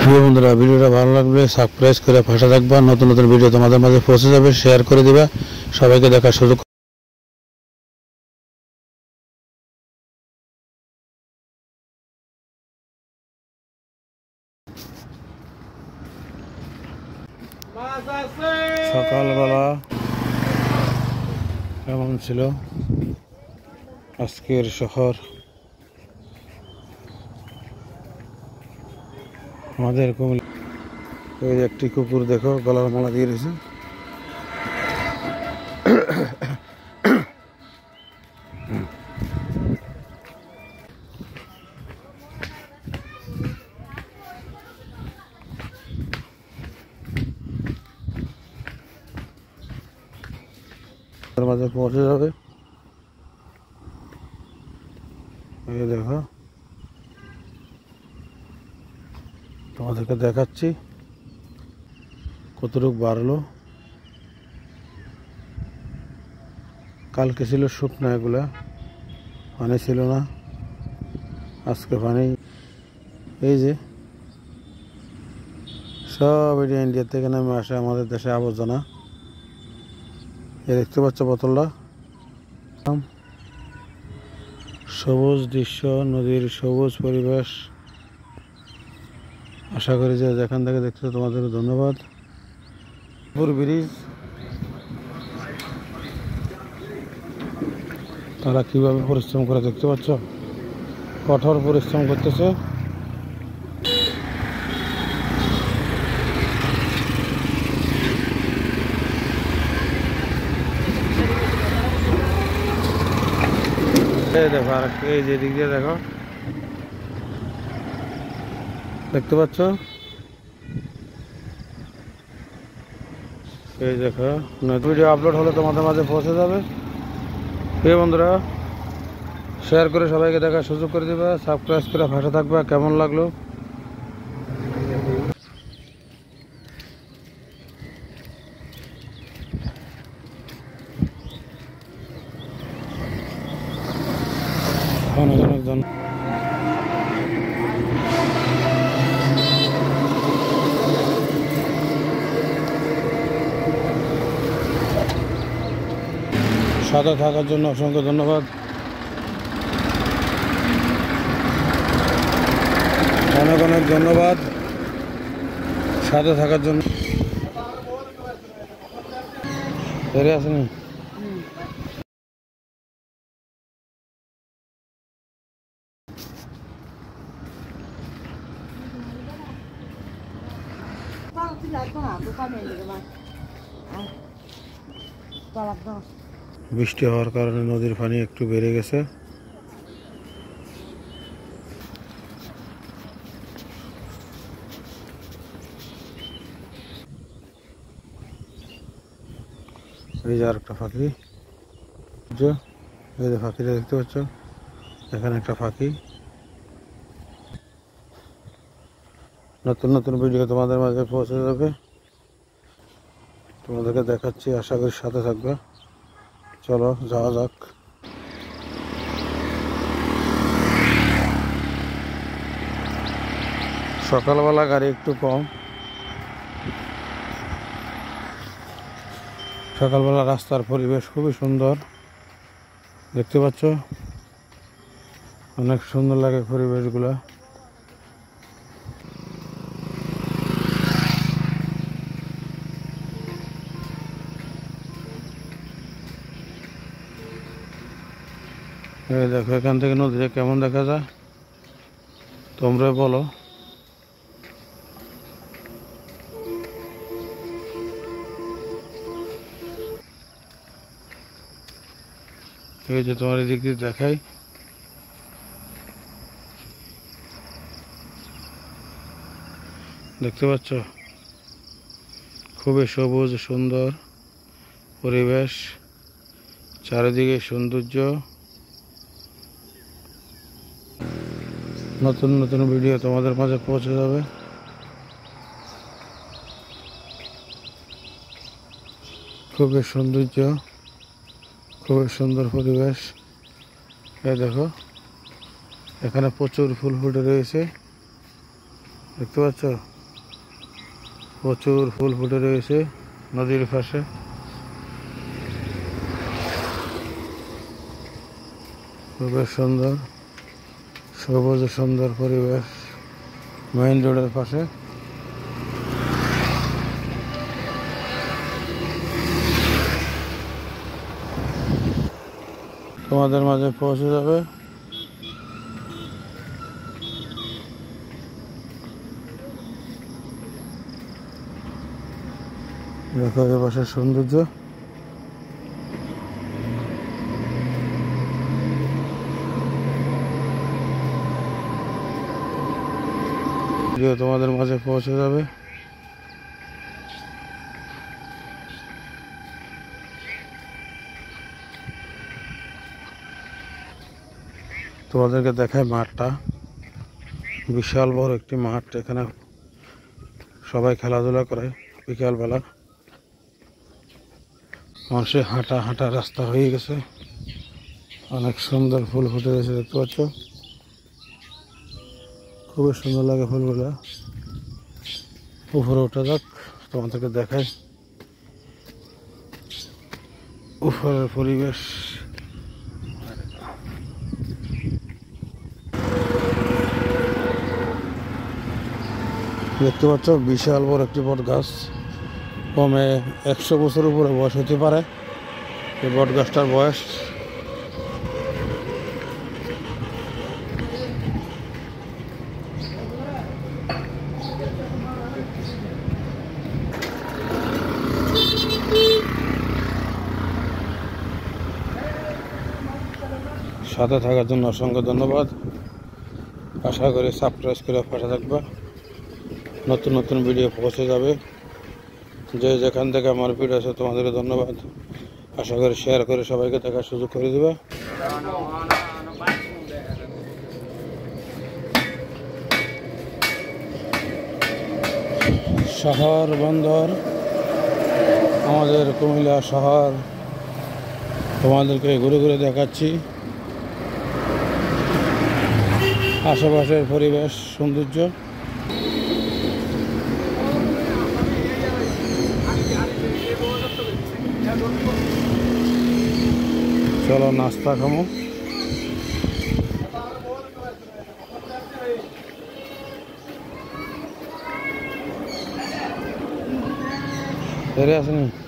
প্রিয় বন্ধুরা, ভিডিওটা ভালো লাগলে সাবস্ক্রাইব করে পাশে থাকবা। নতুন নতুন ভিডিও তোমাদের মাঝে পৌঁছে যাবে, শেয়ার করে দিবা, সবাইকে দেখার সুযোগ। সকালবেলা কেমন ছিল আজকের শহর? আমাদের কুমিল্লা এই একটি কুকুর দেখো গলার মালা দিয়ে রয়েছে। মাঝে পৌঁছে যাবে। এই দেখো তোমাদেরকে দেখাচ্ছি কতটুকু বাড়লো। কালকে ছিল শুকনো, এগুলা পানি ছিল না, আজকে পানি। এই যে সব এটা ইন্ডিয়া থেকে নামে আসে আমাদের দেশে আবর্জনা। দেখতে পাচ্ছ বোতলটা, সবুজ দৃশ্য, নদীর সবুজ পরিবেশ। আশা করি যে যেখান থেকে দেখছো তোমাদের ধন্যবাদ। ব্রিজ তারা কিভাবে পরিশ্রম করে দেখতে পাচ্ছ, কঠোর পরিশ্রম করতেছে। দেখো আর এই যে দিক দিয়ে দেখো, দেখতে পাচ্ছ? এই দেখো ভিডিও আপলোড হলে তোমাদের মাঝে পৌঁছে যাবে। প্রিয় বন্ধুরা, শেয়ার করে সবাইকে দেখার সুযোগ করে দেবে, সাবস্ক্রাইব করে পাশে থাকবে। কেমন লাগলো? অনেক অনেক ধন্যবাদ। সাথে থাকার জন্য অসংখ্য ধন্যবাদ। অনেক অনেক ধন্যবাদ সাথে থাকার জন্য। বেড়ে আসেনি বৃষ্টি হওয়ার কারণে নদীর পানি একটু বেড়ে গেছে। এই যে আর একটা পাখি, এই যে পাখিটা দেখতে পাচ্ছ, এখানে একটা পাখি। নতুন নতুন ভিডিও তোমাদের মাঝে পৌঁছে যাবে, তোমাদেরকে দেখাচ্ছি। আশা করি সাথে থাকবে। চলো যাওয়া যাক। সকালবেলা গাড়ি একটু কম, সকালবেলা রাস্তার পরিবেশ খুবই সুন্দর, দেখতে পাচ্ছ? অনেক সুন্দর লাগে পরিবেশগুলো। এই দেখো এখান থেকে নদীটা কেমন দেখা যায় তোমরা বলো। এই যে তোমার এদিক দিয়ে দেখাই, দেখতে পাচ্ছ? খুবই সবুজ সুন্দর পরিবেশ, চারিদিকে সৌন্দর্য। নতুন নতুন ভিডিও তোমাদের মাঝে পৌঁছে যাবে। খুবই সৌন্দর্য, খুবই সুন্দর পরিবেশ। এই দেখো এখানে প্রচুর ফুল ফুটে রয়েছে, দেখতে পাচ্ছ? প্রচুর ফুল ফুটে রয়েছে নদীর পাশে। খুবই সুন্দর সবুজ সুন্দর পরিবেশ মেইন রোডের পাশে। তোমাদের মাঝে পৌঁছে যাবে। দেখো এ পাশের সৌন্দর্য। তোমাদের মাঝে পৌঁছে যাবে। তোমাদেরকে দেখায় মাঠটা, বিশাল বড় একটি মাঠ। এখানে সবাই খেলাধুলা করে বিকালবেলা। মানুষের হাঁটা হাঁটা রাস্তা হয়ে গেছে। অনেক সুন্দর ফুল ফুটে গেছে দেখতে পাচ্ছ। খুবই সুন্দর লাগে ফুলগুলা। উপরে উঠে যাক, তোমাদেরকে দেখাই উপরের পরিবেশ। দেখতে পাচ্ছ বিশাল বড় একটি বট গাছ। কমে 100 বছর উপরে বয়স হতে পারে এই বট গাছটার বয়স। সাথে থাকার জন্য অসংখ্য ধন্যবাদ। আশা করি সাবস্ক্রাইব করে পাশে থাকবা। নতুন নতুন ভিডিও পৌঁছে যাবে। যে যেখান থেকে আমার ভিডিও আছে তোমাদেরকে ধন্যবাদ। আশা করি শেয়ার করে সবাইকে দেখার সুযোগ করে দেবে। শহর বন্দর আমাদের কুমিল্লা শহর তোমাদেরকে ঘুরে ঘুরে দেখাচ্ছি। আশেপাশের পরিবেশ সৌন্দর্য। চলো নাস্তা খামো। আসেনি।